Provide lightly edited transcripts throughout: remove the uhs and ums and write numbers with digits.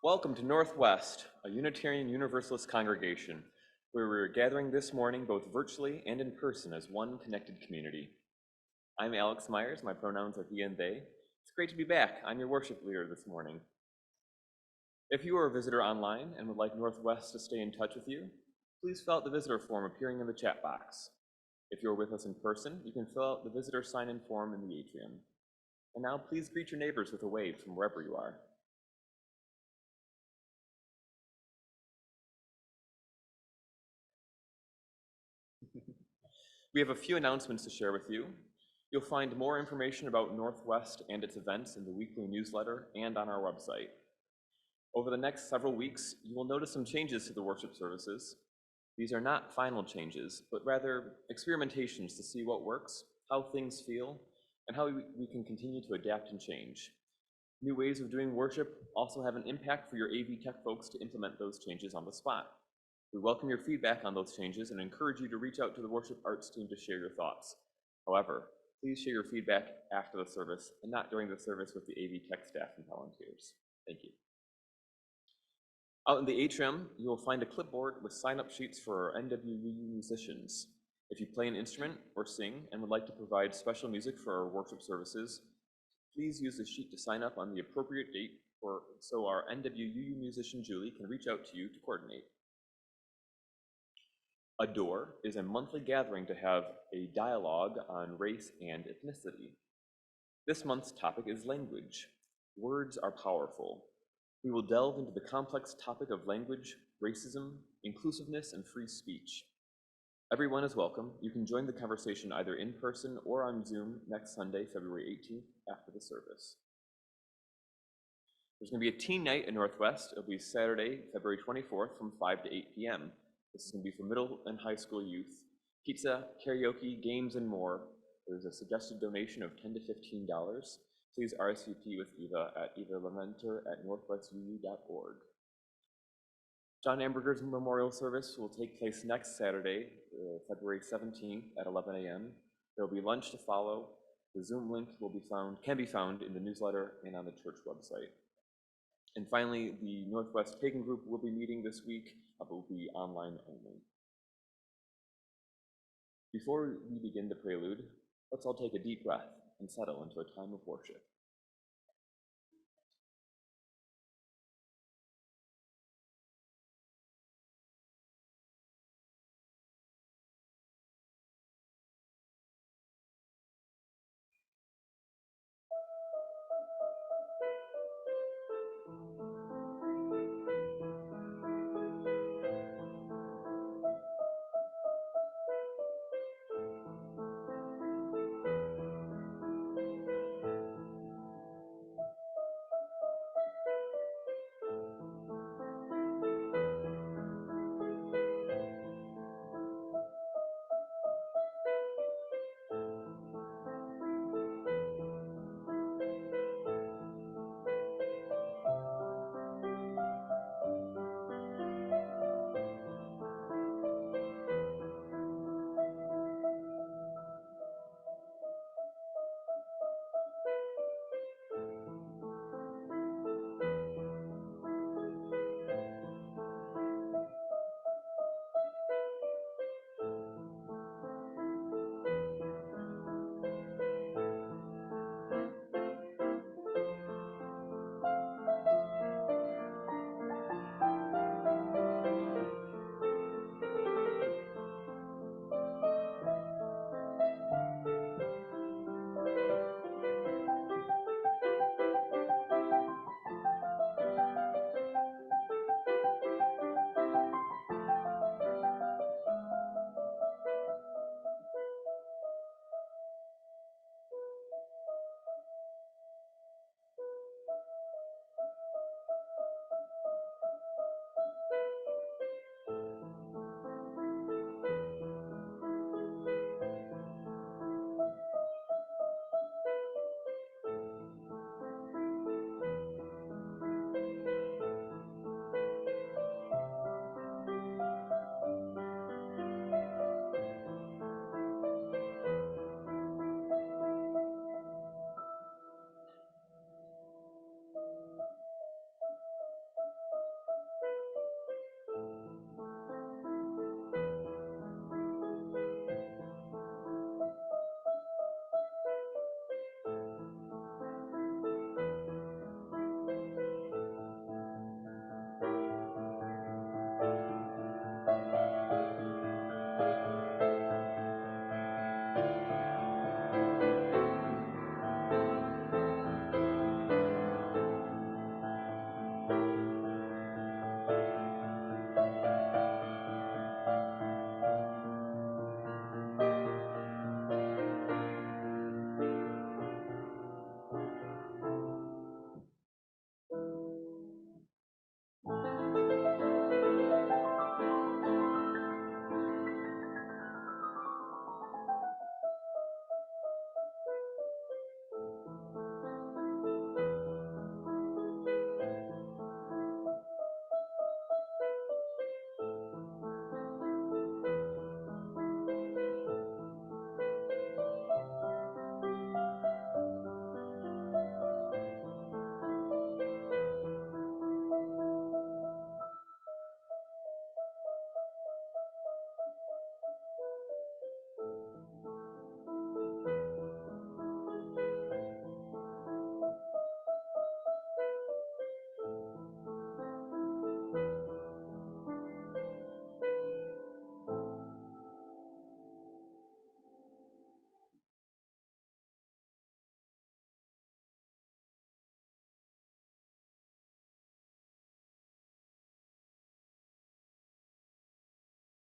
Welcome to Northwest, a Unitarian Universalist congregation, where we're gathering this morning both virtually and in person as one connected community. I'm Alex Meyers, my pronouns are he and they. It's great to be back. I'm your worship leader this morning. If you are a visitor online and would like Northwest to stay in touch with you, please fill out the visitor form appearing in the chat box. If you're with us in person, you can fill out the visitor sign-in form in the atrium. And now please greet your neighbors with a wave from wherever you are. We have a few announcements to share with you. You'll find more information about Northwest and its events in the weekly newsletter and on our website. Over the next several weeks, you will notice some changes to the worship services. These are not final changes, but rather experimentations to see what works, how things feel, and how we can continue to adapt and change. New ways of doing worship also have an impact for your AV Tech folks to implement those changes on the spot. We welcome your feedback on those changes and encourage you to reach out to the worship arts team to share your thoughts. However, please share your feedback after the service and not during the service with the AV Tech staff and volunteers. Thank you. Out in the atrium, you will find a clipboard with sign-up sheets for our NWUU musicians. If you play an instrument or sing and would like to provide special music for our worship services, please use the sheet to sign up on the appropriate date so our NWUU musician Julie can reach out to you to coordinate. Adore is a monthly gathering to have a dialogue on race and ethnicity. This month's topic is language. Words are powerful. We will delve into the complex topic of language, racism, inclusiveness, and free speech. Everyone is welcome. You can join the conversation either in person or on Zoom next Sunday, February 18th, after the service. There's going to be a teen night in Northwest. It'll be Saturday, February 24th from 5 to 8 p.m. This is going to be for middle and high school youth. Pizza, karaoke, games, and more. There's a suggested donation of $10 to $15. Please RSVP with Eva at evalementer@northwestuu.org. John Amberger's memorial service will take place next Saturday, February 17th at 11 a.m. There will be lunch to follow. The Zoom link can be found in the newsletter and on the church website. And finally, the Northwest Pagan Group will be meeting this week, but will be online only. Before we begin the prelude, let's all take a deep breath and settle into a time of worship.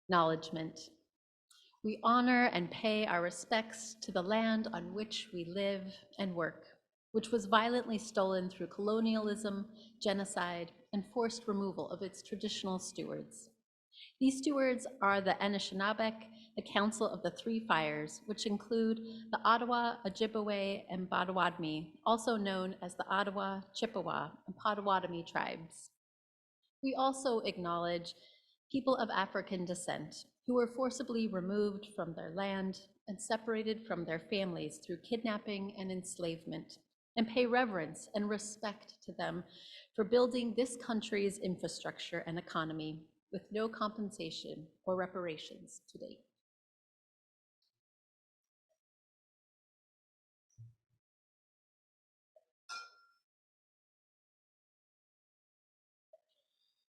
Acknowledgement. We honor and pay our respects to the land on which we live and work, which was violently stolen through colonialism, genocide, and forced removal of its traditional stewards. These stewards are the Anishinaabe, the Council of the Three Fires, which include the Ottawa, Ojibwe, and Potawatomi, also known as the Ottawa, Chippewa, and Potawatomi tribes. We also acknowledge people of African descent who were forcibly removed from their land and separated from their families through kidnapping and enslavement, and pay reverence and respect to them for building this country's infrastructure and economy with no compensation or reparations to date.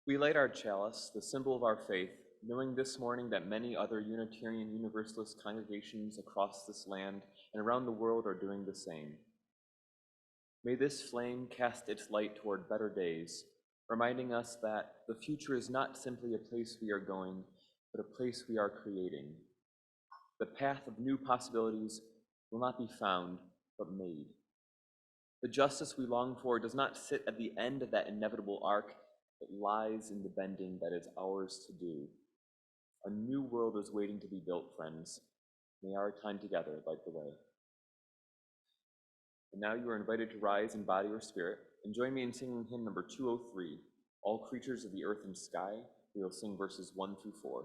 We light our chalice, the symbol of our faith, knowing this morning that many other Unitarian Universalist congregations across this land and around the world are doing the same. May this flame cast its light toward better days, reminding us that the future is not simply a place we are going, but a place we are creating. The path of new possibilities will not be found, but made. The justice we long for does not sit at the end of that inevitable arc. It lies in the bending that is ours to do. A new world is waiting to be built, friends. May our time together light the way. And now you are invited to rise in body or spirit and join me in singing hymn number 203, All Creatures of the Earth and Sky. We will sing verses 1 through 4.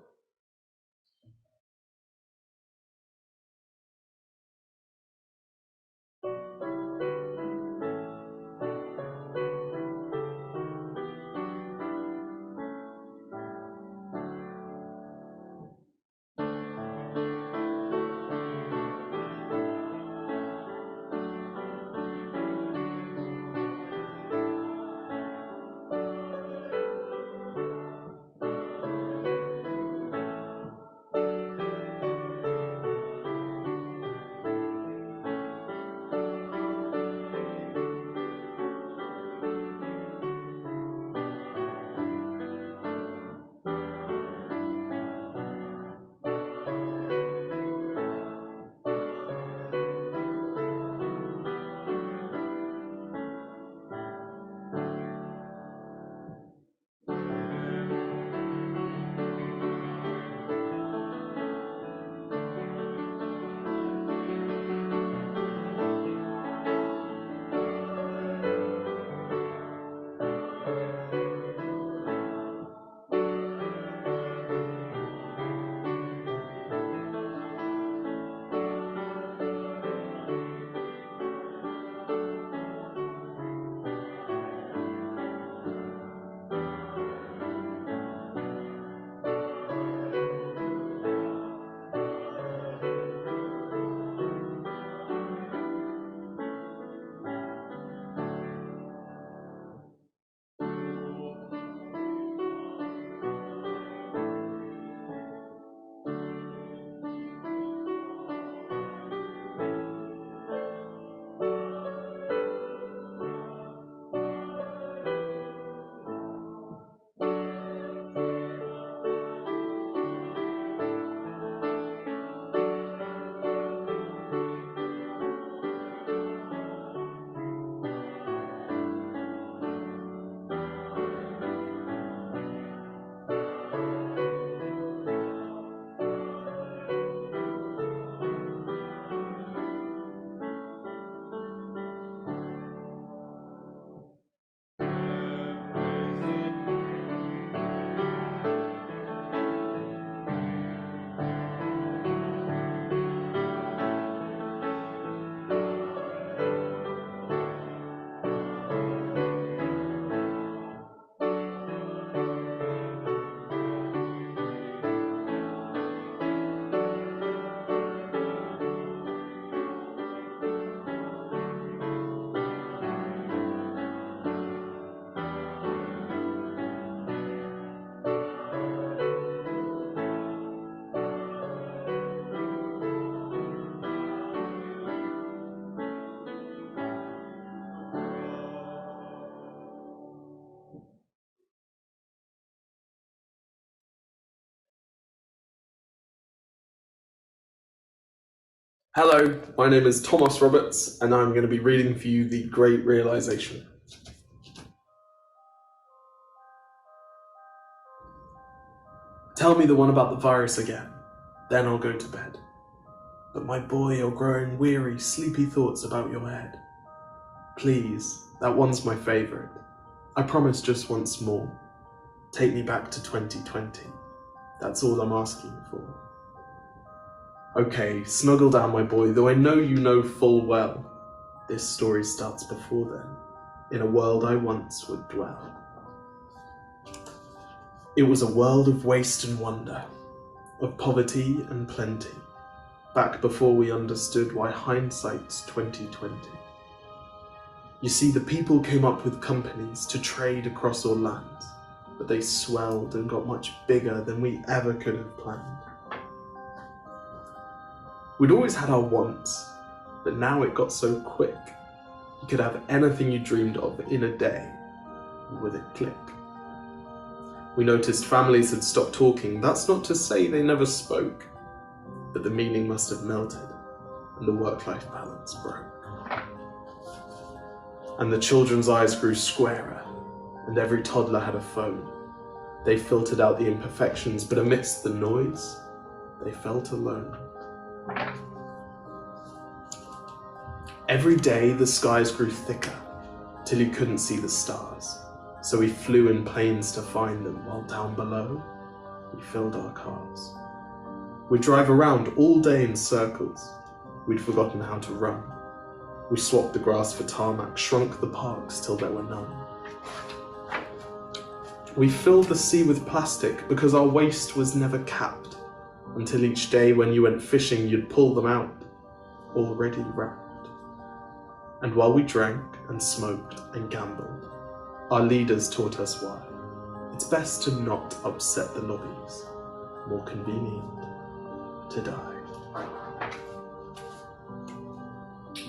Hello, my name is Thomas Roberts, and I'm going to be reading for you The Great Realization. Tell me the one about the virus again, then I'll go to bed. But my boy, you're growing weary, sleepy thoughts about your head. Please, that one's my favourite. I promise just once more. Take me back to 2020. That's all I'm asking for. Okay, snuggle down, my boy, though I know you know full well. This story starts before then, in a world I once would dwell. It was a world of waste and wonder, of poverty and plenty, back before we understood why hindsight's 2020. You see, the people came up with companies to trade across all lands, but they swelled and got much bigger than we ever could have planned. We'd always had our wants, but now it got so quick. You could have anything you dreamed of in a day, with a click. We noticed families had stopped talking. That's not to say they never spoke, but the meaning must have melted, and the work-life balance broke. And the children's eyes grew squarer, and every toddler had a phone. They filtered out the imperfections, but amidst the noise, they felt alone. Every day the skies grew thicker, till you couldn't see the stars. So we flew in planes to find them, while down below, we filled our cars. We'd drive around all day in circles. We'd forgotten how to run. We swapped the grass for tarmac, shrunk the parks till there were none. We filled the sea with plastic because our waste was never capped, until each day when you went fishing you'd pull them out, already wrapped. And while we drank and smoked and gambled, our leaders taught us why. It's best to not upset the lobbies, more convenient to die.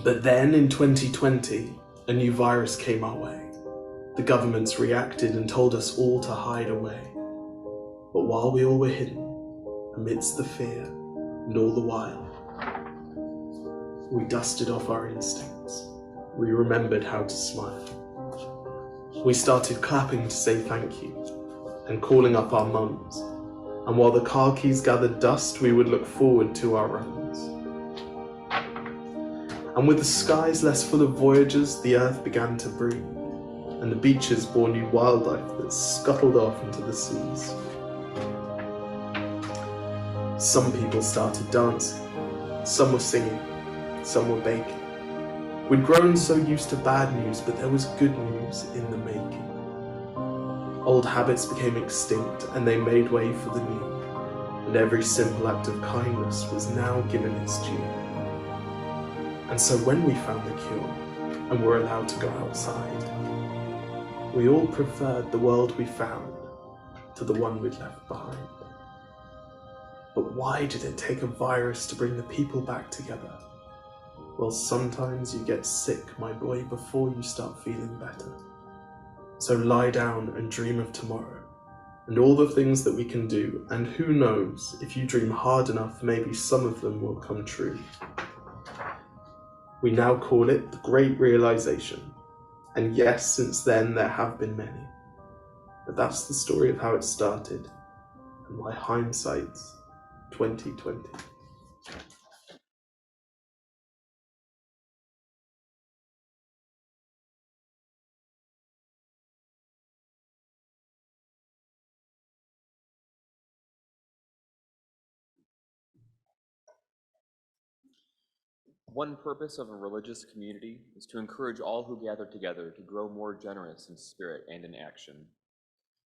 But then in 2020, a new virus came our way. The governments reacted and told us all to hide away. But while we all were hidden, amidst the fear and all the while, we dusted off our instincts. We remembered how to smile. We started clapping to say thank you and calling up our mums. And while the car keys gathered dust, we would look forward to our runs. And with the skies less full of voyagers, the earth began to breathe, and the beaches bore new wildlife that scuttled off into the seas. Some people started dancing, some were singing, some were baking. We'd grown so used to bad news, but there was good news in the making. Old habits became extinct, and they made way for the new, and every simple act of kindness was now given its due. And so when we found the cure, and were allowed to go outside, we all preferred the world we found to the one we'd left behind. But why did it take a virus to bring the people back together? Well, sometimes you get sick, my boy, before you start feeling better. So lie down and dream of tomorrow, and all the things that we can do, and who knows, if you dream hard enough, maybe some of them will come true. We now call it the Great Realization, and yes, since then there have been many. But that's the story of how it started, and why hindsight's 2020. One purpose of a religious community is to encourage all who gather together to grow more generous in spirit and in action.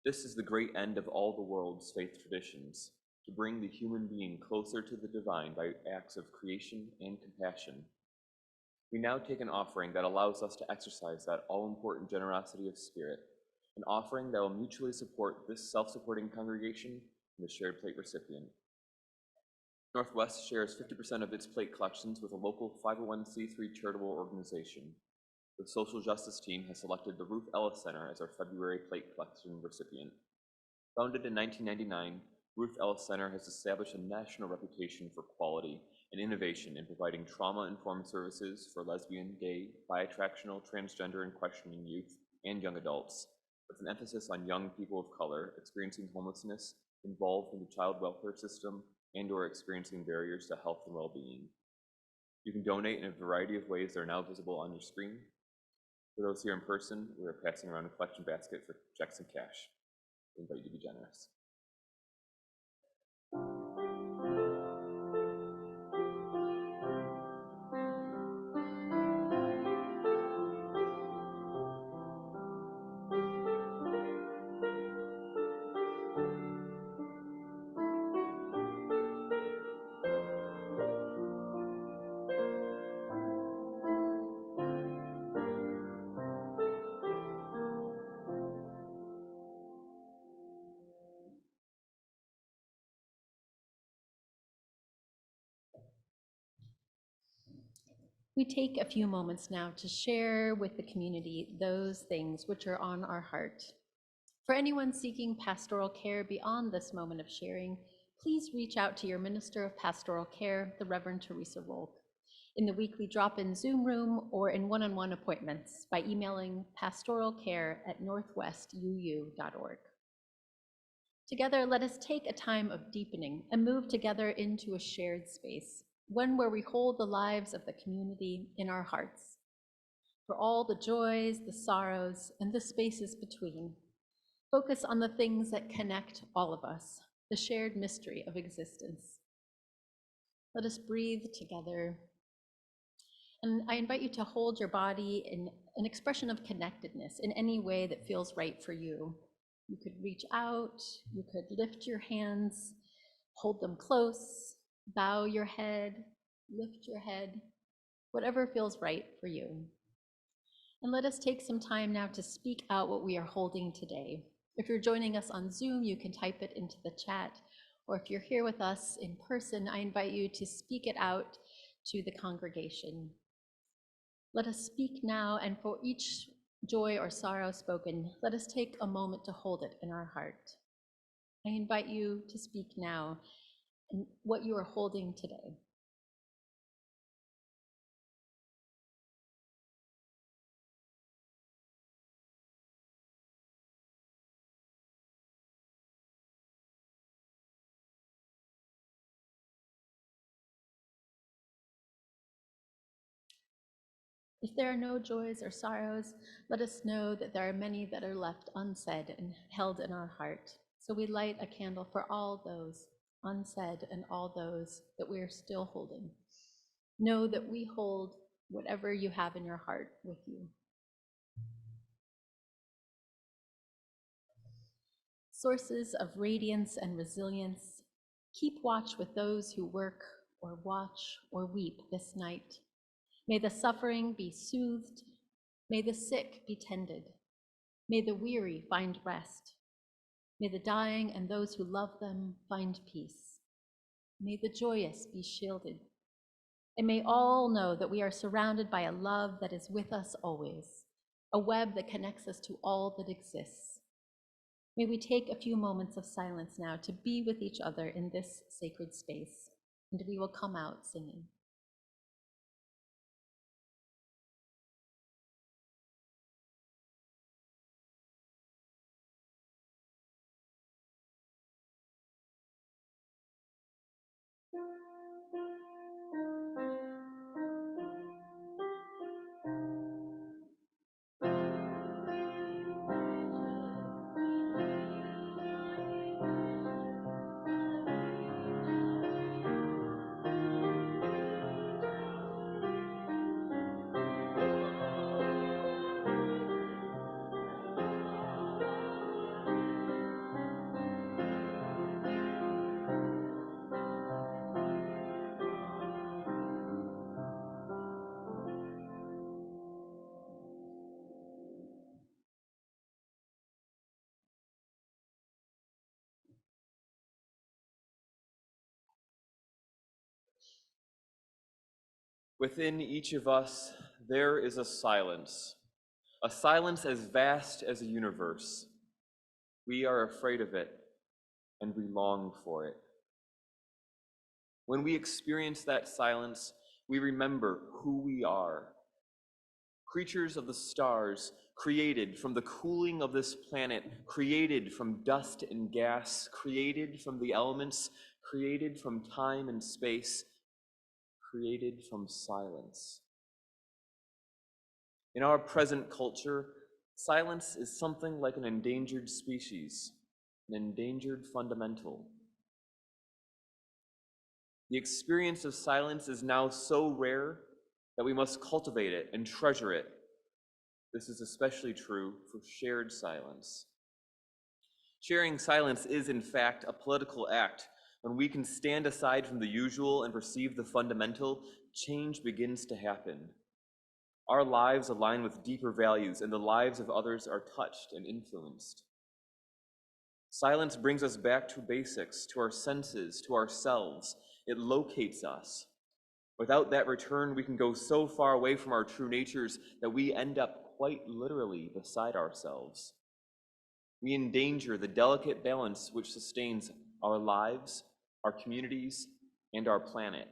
This is the great end of all the world's faith traditions, to bring the human being closer to the divine by acts of creation and compassion. We now take an offering that allows us to exercise that all-important generosity of spirit, an offering that will mutually support this self-supporting congregation and the shared plate recipient. Northwest shares 50% of its plate collections with a local 501c3 charitable organization. The social justice team has selected the Ruth Ellis Center as our February plate collection recipient. Founded in 1999, Ruth Ellis Center has established a national reputation for quality and innovation in providing trauma-informed services for lesbian, gay, bi-attractional, transgender, and questioning youth and young adults, with an emphasis on young people of color experiencing homelessness, involved in the child welfare system, and/or experiencing barriers to health and well-being. You can donate in a variety of ways that are now visible on your screen. For those here in person, we are passing around a collection basket for checks and cash. We invite you to be generous. We take a few moments now to share with the community those things which are on our heart. For anyone seeking pastoral care beyond this moment of sharing, please reach out to your Minister of Pastoral Care, the Reverend Teresa Rolk, in the weekly drop-in Zoom room or in one-on-one appointments by emailing pastoralcare@northwestuu.org. Together, let us take a time of deepening and move together into a shared space, one where we hold the lives of the community in our hearts. For all the joys, the sorrows, and the spaces between, focus on the things that connect all of us, the shared mystery of existence. Let us breathe together. And I invite you to hold your body in an expression of connectedness in any way that feels right for you. You could reach out, you could lift your hands, hold them close, bow your head, lift your head, whatever feels right for you. And let us take some time now to speak out what we are holding today. If you're joining us on Zoom, you can type it into the chat, or if you're here with us in person, I invite you to speak it out to the congregation. Let us speak now, and for each joy or sorrow spoken, let us take a moment to hold it in our heart. I invite you to speak now and what you are holding today. If there are no joys or sorrows, let us know that there are many that are left unsaid and held in our heart. So we light a candle for all those unsaid and all those that we are still holding. Know that we hold whatever you have in your heart with you. Sources of radiance and resilience, keep watch with those who work or watch or weep this night. May the suffering be soothed. May the sick be tended. May the weary find rest. May the dying and those who love them find peace. May the joyous be shielded. And may all know that we are surrounded by a love that is with us always, a web that connects us to all that exists. May we take a few moments of silence now to be with each other in this sacred space, and we will come out singing. Within each of us, there is a silence as vast as a universe. We are afraid of it. and we long for it. When we experience that silence, we remember who we are. Creatures of the stars, created from the cooling of this planet, created from dust and gas, created from the elements, created from time and space, created from silence. In our present culture, silence is something like an endangered species, an endangered fundamental. The experience of silence is now so rare that we must cultivate it and treasure it. This is especially true for shared silence. Sharing silence is, in fact, a political act. When we can stand aside from the usual and perceive the fundamental, change begins to happen. Our lives align with deeper values, and the lives of others are touched and influenced. Silence brings us back to basics, to our senses, to ourselves. It locates us. Without that return, we can go so far away from our true natures that we end up quite literally beside ourselves. We endanger the delicate balance which sustains our lives, our communities, and our planet.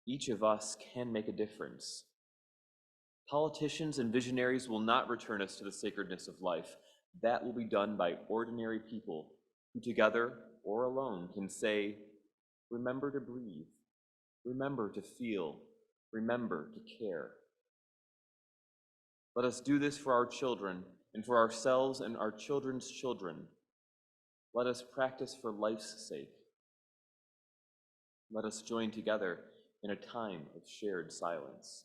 Each of us can make a difference. Politicians and visionaries will not return us to the sacredness of life. That will be done by ordinary people who together or alone can say, remember to breathe, remember to feel, remember to care. Let us do this for our children and for ourselves and our children's children. Let us practice for life's sake. Let us join together in a time of shared silence.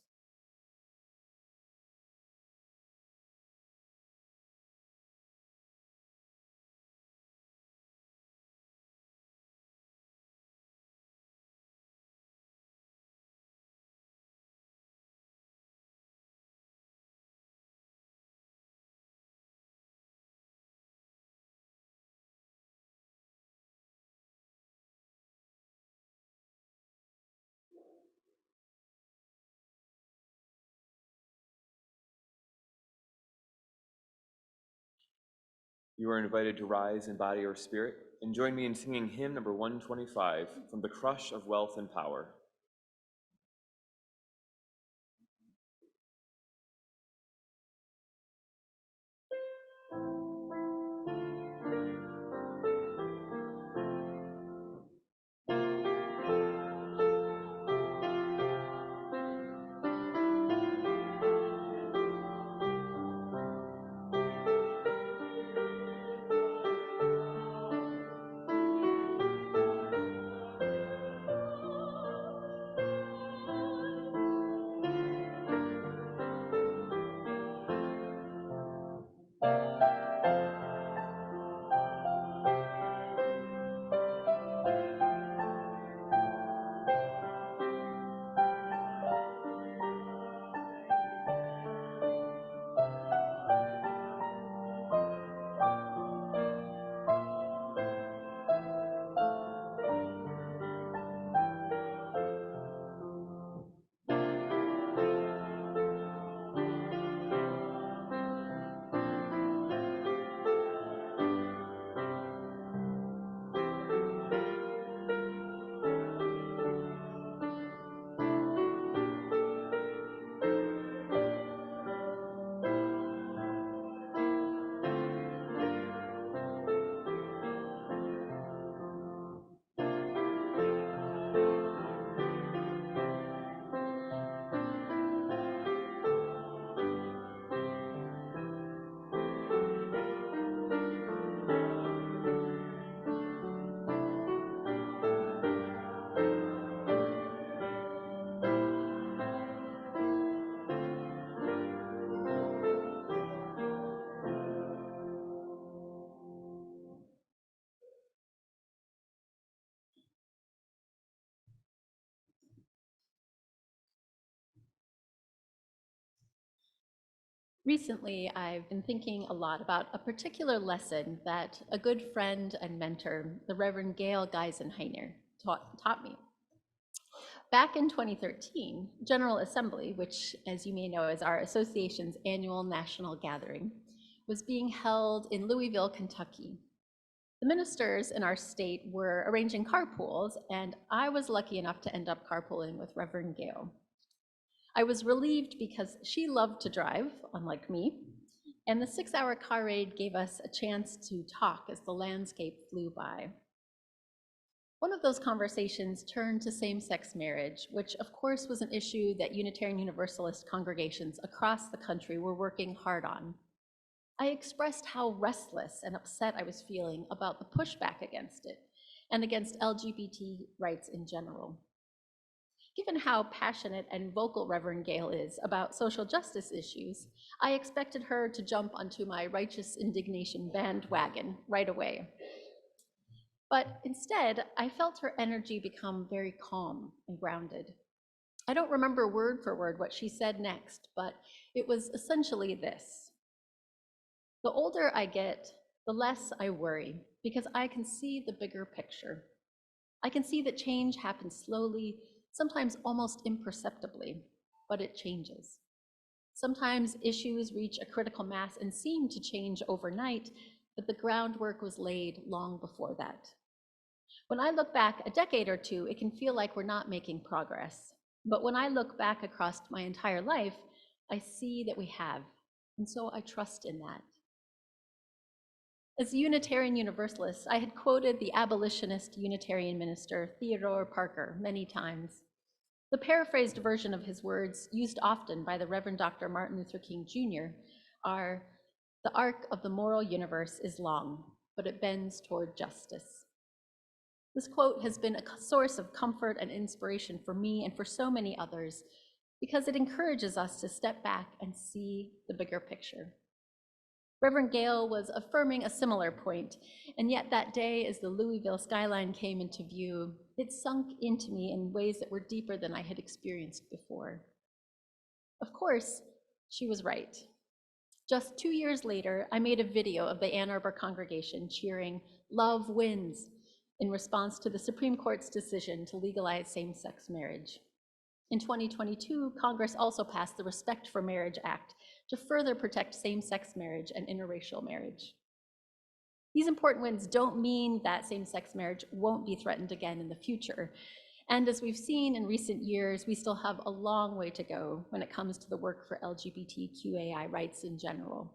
You are invited to rise in body or spirit and join me in singing hymn number 125 from The Crush of Wealth and Power. Recently, I've been thinking a lot about a particular lesson that a good friend and mentor, the Reverend Gail Geisenheiner, taught me. Back in 2013, General Assembly, which, as you may know, is our association's annual national gathering, was being held in Louisville, Kentucky, The ministers in our state were arranging carpools, and I was lucky enough to end up carpooling with Reverend Gale. I was relieved because she loved to drive, unlike me, and the 6-hour car ride gave us a chance to talk as the landscape flew by. One of those conversations turned to same-sex marriage, which of course was an issue that Unitarian Universalist congregations across the country were working hard on. I expressed how restless and upset I was feeling about the pushback against it and against LGBT rights in general. Given how passionate and vocal Reverend Gale is about social justice issues, I expected her to jump onto my righteous indignation bandwagon right away. But instead, I felt her energy become very calm and grounded. I don't remember word for word what she said next, but it was essentially this: the older I get, the less I worry, because I can see the bigger picture. I can see that change happens slowly, sometimes almost imperceptibly, but it changes. Sometimes issues reach a critical mass and seem to change overnight, but the groundwork was laid long before that. When I look back a decade or two, it can feel like we're not making progress. But when I look back across my entire life, I see that we have, and so I trust in that. As a Unitarian Universalist, I had quoted the abolitionist Unitarian minister Theodore Parker many times. The paraphrased version of his words, used often by the Reverend Dr. Martin Luther King Jr., are, "The arc of the moral universe is long, but it bends toward justice." This quote has been a source of comfort and inspiration for me and for so many others, because it encourages us to step back and see the bigger picture. Reverend Gale was affirming a similar point, and yet that day, as the Louisville skyline came into view, it sunk into me in ways that were deeper than I had experienced before. Of course, she was right. Just 2 years later, I made a video of the Ann Arbor congregation cheering, "Love wins," in response to the Supreme Court's decision to legalize same-sex marriage. In 2022, Congress also passed the Respect for Marriage Act to further protect same-sex marriage and interracial marriage. These important wins don't mean that same-sex marriage won't be threatened again in the future. And as we've seen in recent years, we still have a long way to go when it comes to the work for LGBTQAI rights in general.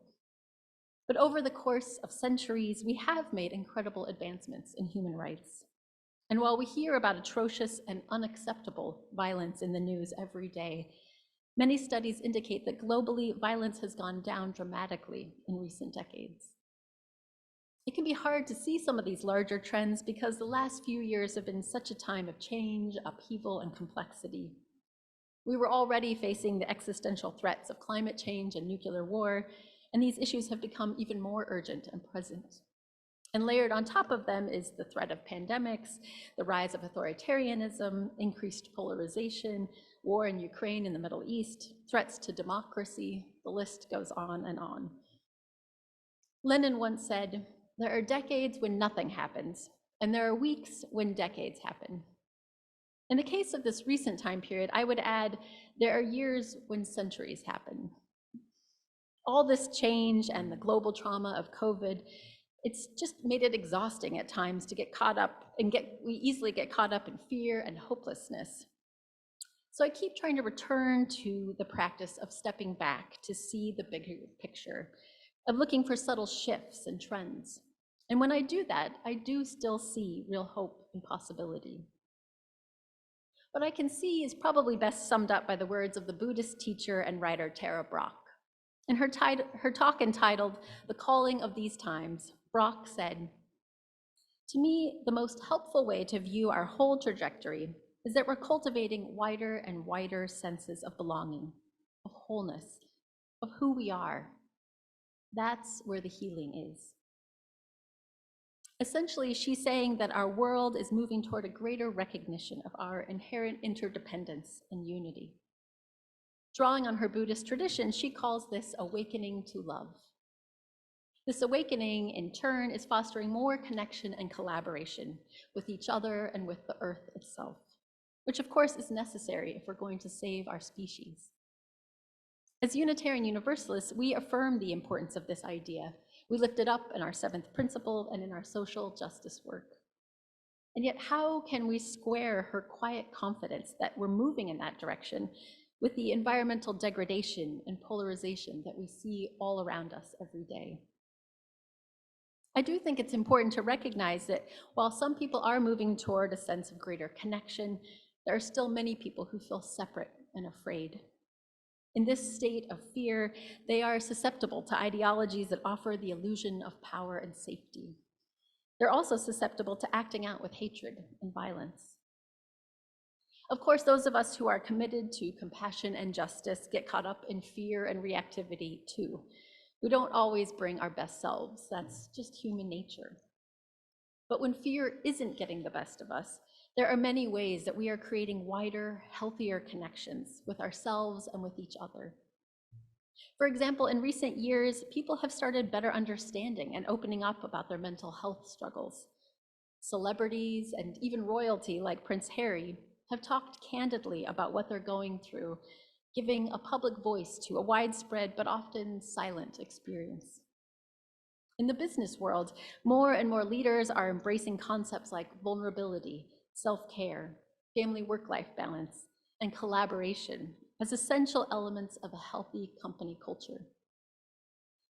But over the course of centuries, we have made incredible advancements in human rights. And while we hear about atrocious and unacceptable violence in the news every day, many studies indicate that globally, violence has gone down dramatically in recent decades. It can be hard to see some of these larger trends because the last few years have been such a time of change, upheaval, and complexity. We were already facing the existential threats of climate change and nuclear war, and these issues have become even more urgent and present. And layered on top of them is the threat of pandemics, the rise of authoritarianism, increased polarization, war in Ukraine and the Middle East, threats to democracy, the list goes on and on. Lenin once said, "There are decades when nothing happens, and there are weeks when decades happen." In the case of this recent time period, I would add, there are years when centuries happen. All this change and the global trauma of COVID, it's just made it exhausting at times to get caught up and we easily get caught up in fear and hopelessness. So I keep trying to return to the practice of stepping back to see the bigger picture, of looking for subtle shifts and trends. And when I do that, I do still see real hope and possibility. What I can see is probably best summed up by the words of the Buddhist teacher and writer Tara Brach. In her talk entitled "The Calling of These Times," Brach said, "To me, the most helpful way to view our whole trajectory is that we're cultivating wider and wider senses of belonging, of wholeness, of who we are. That's where the healing is." Essentially, she's saying that our world is moving toward a greater recognition of our inherent interdependence and unity. Drawing on her Buddhist tradition, she calls this awakening to love. This awakening, in turn, is fostering more connection and collaboration with each other and with the earth itself, which of course is necessary if we're going to save our species. As Unitarian Universalists, we affirm the importance of this idea, We lift it up in our seventh principle and in our social justice work. And yet, how can we square her quiet confidence that we're moving in that direction with the environmental degradation and polarization that we see all around us every day? I do think it's important to recognize that while some people are moving toward a sense of greater connection, there are still many people who feel separate and afraid. In this state of fear, they are susceptible to ideologies that offer the illusion of power and safety. They're also susceptible to acting out with hatred and violence. Of course, those of us who are committed to compassion and justice get caught up in fear and reactivity too. We don't always bring our best selves. That's just human nature. But when fear isn't getting the best of us, there are many ways that we are creating wider, healthier connections with ourselves and with each other. For example, in recent years, people have started better understanding and opening up about their mental health struggles. Celebrities and even royalty like Prince Harry have talked candidly about what they're going through, giving a public voice to a widespread but often silent experience. In the business world, more and more leaders are embracing concepts like vulnerability, self-care, family work-life balance, and collaboration as essential elements of a healthy company culture.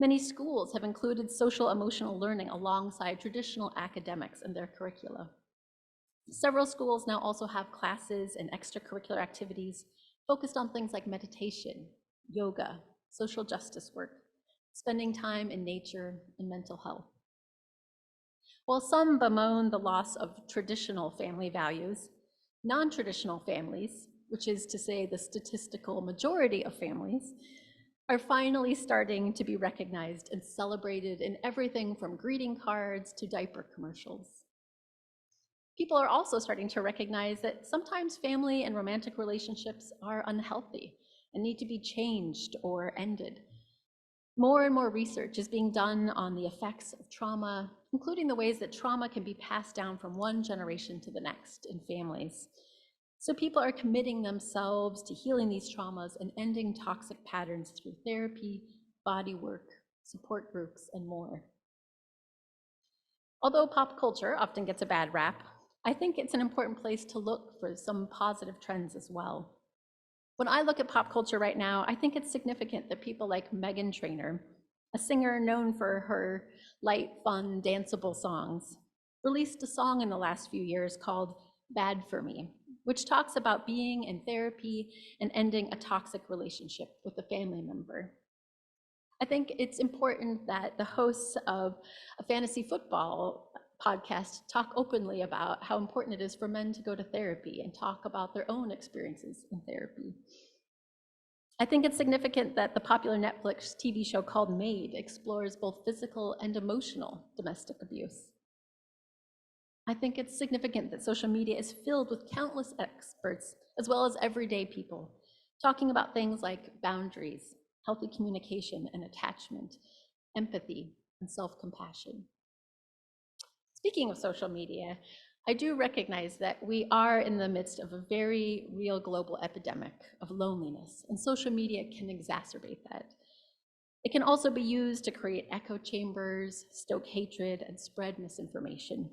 Many schools have included social emotional learning alongside traditional academics in their curricula. Several schools now also have classes and extracurricular activities focused on things like meditation, yoga, social justice work, spending time in nature, and mental health. While some bemoan the loss of traditional family values, non-traditional families, which is to say the statistical majority of families, are finally starting to be recognized and celebrated in everything from greeting cards to diaper commercials. People are also starting to recognize that sometimes family and romantic relationships are unhealthy and need to be changed or ended. More and more research is being done on the effects of trauma, including the ways that trauma can be passed down from one generation to the next in families. So people are committing themselves to healing these traumas and ending toxic patterns through therapy, body work, support groups, and more. Although pop culture often gets a bad rap, I think it's an important place to look for some positive trends as well. When I look at pop culture right now, I think it's significant that people like Meghan Trainor, a singer known for her light, fun, danceable songs, released a song in the last few years called Bad for Me, which talks about being in therapy and ending a toxic relationship with a family member. I think it's important that the hosts of a fantasy football podcast talk openly about how important it is for men to go to therapy and talk about their own experiences in therapy. I think it's significant that the popular Netflix TV show called Made explores both physical and emotional domestic abuse. I think it's significant that social media is filled with countless experts, as well as everyday people, talking about things like boundaries, healthy communication and attachment, empathy, and self-compassion. Speaking of social media, I do recognize that we are in the midst of a very real global epidemic of loneliness, and social media can exacerbate that. It can also be used to create echo chambers, stoke hatred, and spread misinformation.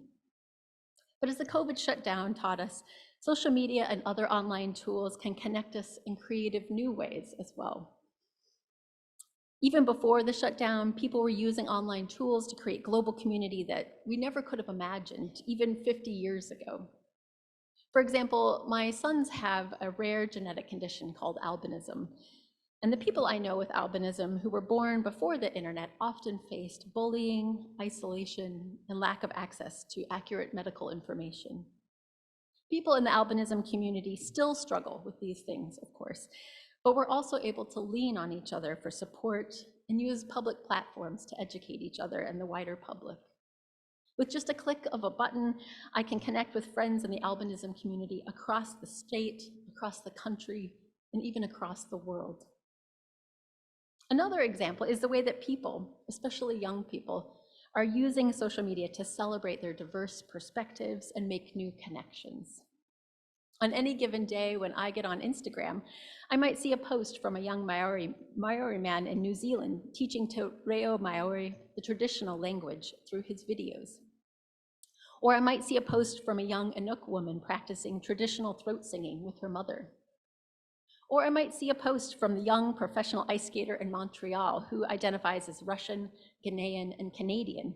But as the COVID shutdown taught us, social media and other online tools can connect us in creative new ways as well. Even before the shutdown, people were using online tools to create global community that we never could have imagined, even 50 years ago. For example, my sons have a rare genetic condition called albinism, and the people I know with albinism who were born before the internet often faced bullying, isolation, and lack of access to accurate medical information. People in the albinism community still struggle with these things, of course, but we're also able to lean on each other for support and use public platforms to educate each other and the wider public. With just a click of a button, I can connect with friends in the albinism community across the state, across the country, and even across the world. Another example is the way that people, especially young people, are using social media to celebrate their diverse perspectives and make new connections. On any given day when I get on Instagram, I might see a post from a young Maori man in New Zealand teaching Te Reo Maori the traditional language through his videos. Or I might see a post from a young Inuk woman practicing traditional throat singing with her mother. Or I might see a post from the young professional ice skater in Montreal who identifies as Russian, Ghanaian, and Canadian,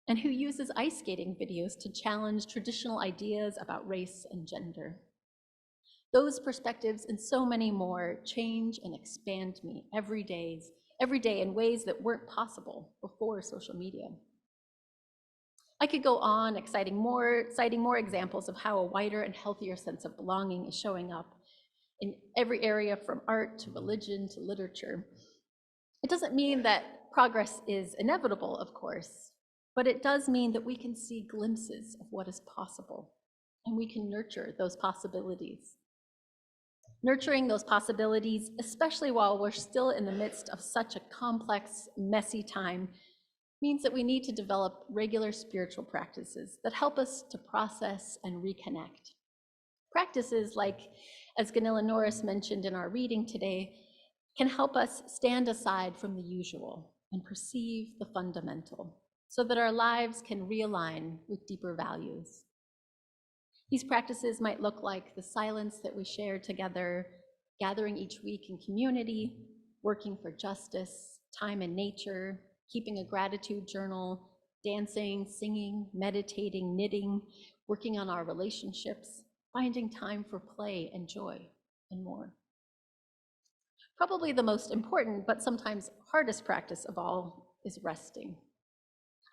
and who uses ice skating videos to challenge traditional ideas about race and gender. Those perspectives and so many more change and expand me every day in ways that weren't possible before social media. I could go on citing more examples of how a wider and healthier sense of belonging is showing up in every area from art to religion to literature. It doesn't mean that progress is inevitable, of course, but it does mean that we can see glimpses of what is possible, and we can nurture those possibilities. Nurturing those possibilities, especially while we're still in the midst of such a complex, messy time, means that we need to develop regular spiritual practices that help us to process and reconnect. Practices like, as Gunilla Norris mentioned in our reading today, can help us stand aside from the usual and perceive the fundamental so that our lives can realign with deeper values. These practices might look like the silence that we share together, gathering each week in community, working for justice, time in nature, keeping a gratitude journal, dancing, singing, meditating, knitting, working on our relationships, finding time for play and joy, and more. Probably the most important, but sometimes hardest practice of all is resting.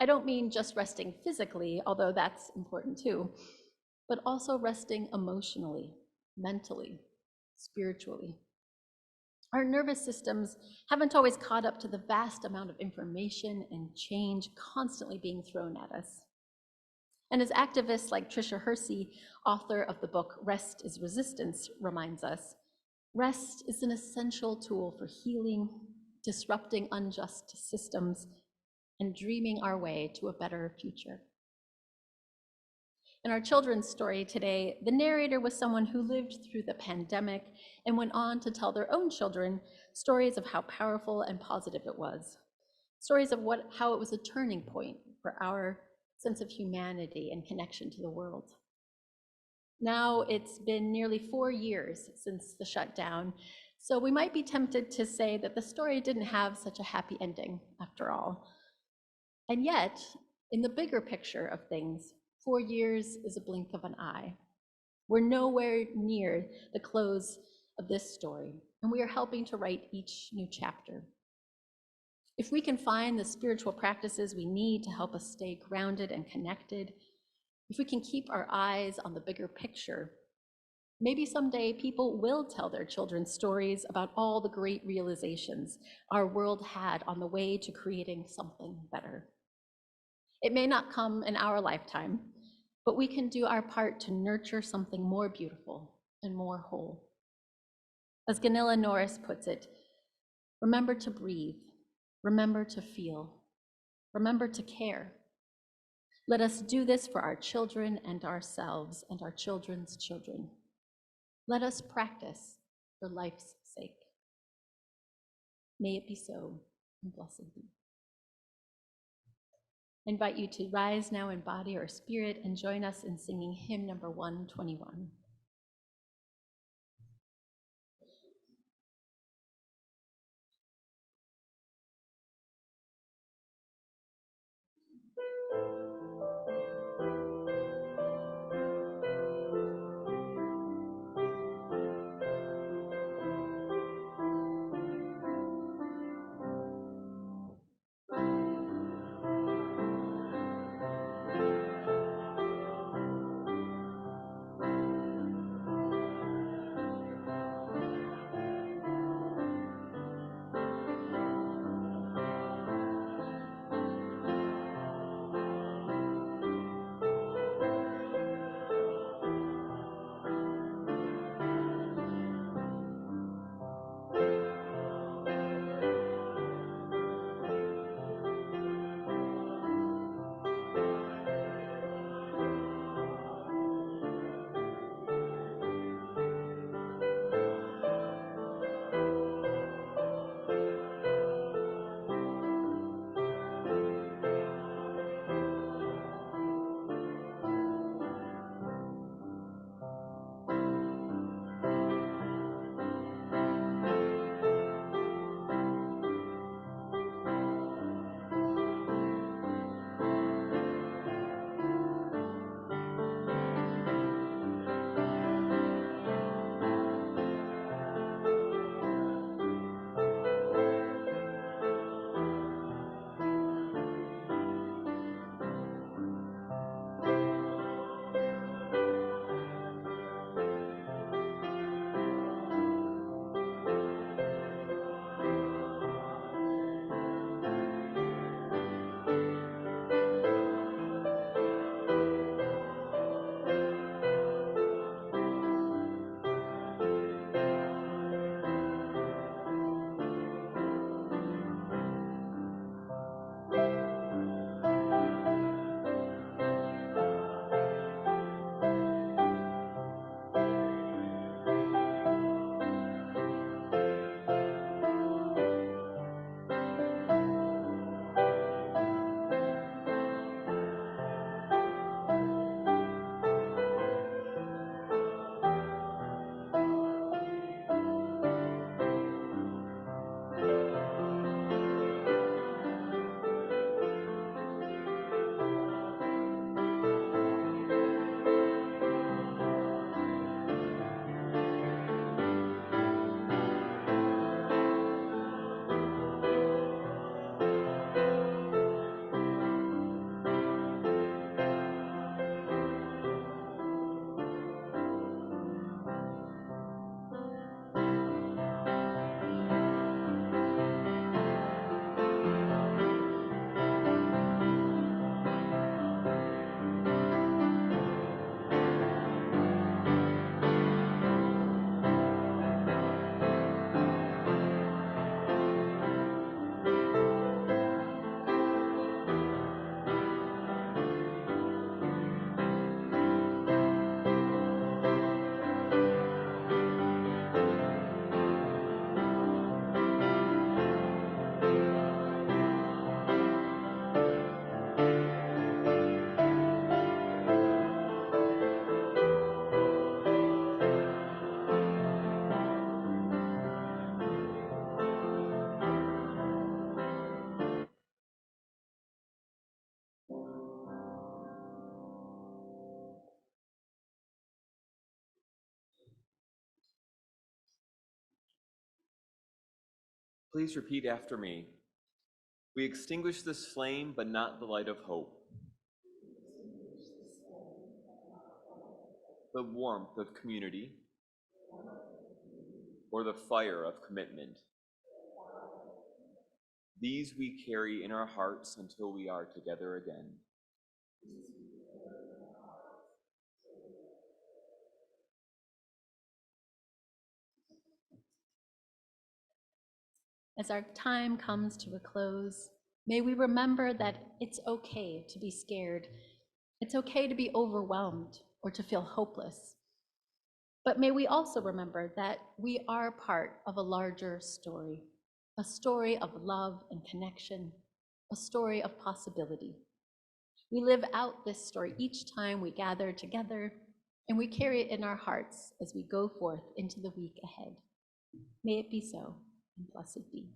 I don't mean just resting physically, although that's important too, but also resting emotionally, mentally, spiritually. Our nervous systems haven't always caught up to the vast amount of information and change constantly being thrown at us. And as activists like Tricia Hersey, author of the book Rest is Resistance, reminds us, rest is an essential tool for healing, disrupting unjust systems, and dreaming our way to a better future. In our children's story today, the narrator was someone who lived through the pandemic and went on to tell their own children stories of how powerful and positive it was. Stories of how it was a turning point for our sense of humanity and connection to the world. Now it's been nearly 4 years since the shutdown, so we might be tempted to say that the story didn't have such a happy ending after all. And yet, in the bigger picture of things, 4 years is a blink of an eye. We're nowhere near the close of this story, and we are helping to write each new chapter. If we can find the spiritual practices we need to help us stay grounded and connected, if we can keep our eyes on the bigger picture, maybe someday people will tell their children stories about all the great realizations our world had on the way to creating something better. It may not come in our lifetime, but we can do our part to nurture something more beautiful and more whole. As Gunilla Norris puts it, remember to breathe, remember to feel, remember to care. Let us do this for our children and ourselves and our children's children. Let us practice for life's sake. May it be so, and blessed be. I invite you to rise now in body or spirit and join us in singing hymn number 121. Please repeat after me. We extinguish this flame, but not the light of hope. The warmth of community, or the fire of commitment. These we carry in our hearts until we are together again. As our time comes to a close, may we remember that it's okay to be scared. It's okay to be overwhelmed or to feel hopeless. But may we also remember that we are part of a larger story, a story of love and connection, a story of possibility. We live out this story each time we gather together, and we carry it in our hearts as we go forth into the week ahead. May it be so, and blessed be.